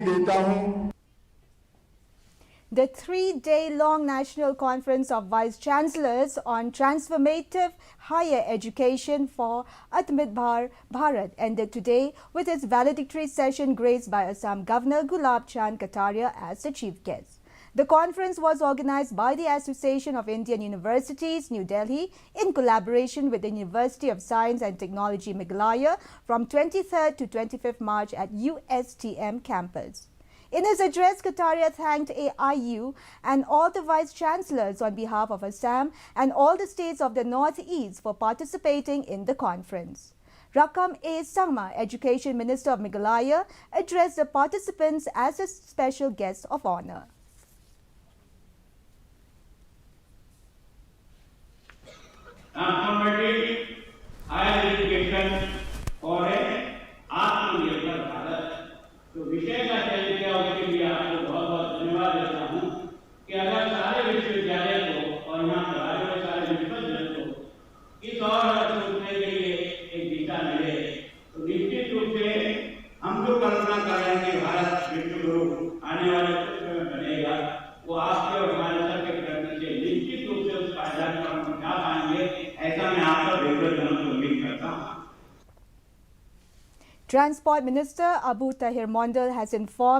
देता हूं। The three-day-long National Conference of Vice Chancellors on Transformative Higher Education for Atmanirbhar Bharat ended today with its valedictory session graced by Assam Governor Gulab Chand Kataria as the chief guest. The conference was organized by the Association of Indian Universities, New Delhi, in collaboration with the University of Science and Technology, Meghalaya, from 23rd to 25th March at USTM campus. In his address, Kataria thanked AIU and all the vice-chancellors on behalf of Assam and all the states of the Northeast for participating in the conference. Rakam A. Sangma, Education Minister of Meghalaya, addressed the participants as a special guest of honor. Transformative higher education for a आत्मनिर्भर भारत। तो विषय का चयन किया उसके लिए आपको बहुत बहुत धन्यवाद देता हूँ कि अगर सारे विश्वविद्यालय को और यहाँ पढ़ाए हुए सारे विश्वविद्यालय को इस और सोचने के लिए एक दिशा मिले तो निश्चित रूप से हम जो कल्पना कर रहे हैं कि भारत विश्व गुरु आने वाले कुछ समय बनेगा वो आपके और हमारे सबके प्रयत्न से निश्चित रूप से उस पायदान पर हम जा पाएंगे। ऐसा मैं आपका दीर्घजनों से उम्मीद करता हूँ। Transport Minister Abu Tahir Mondal has informed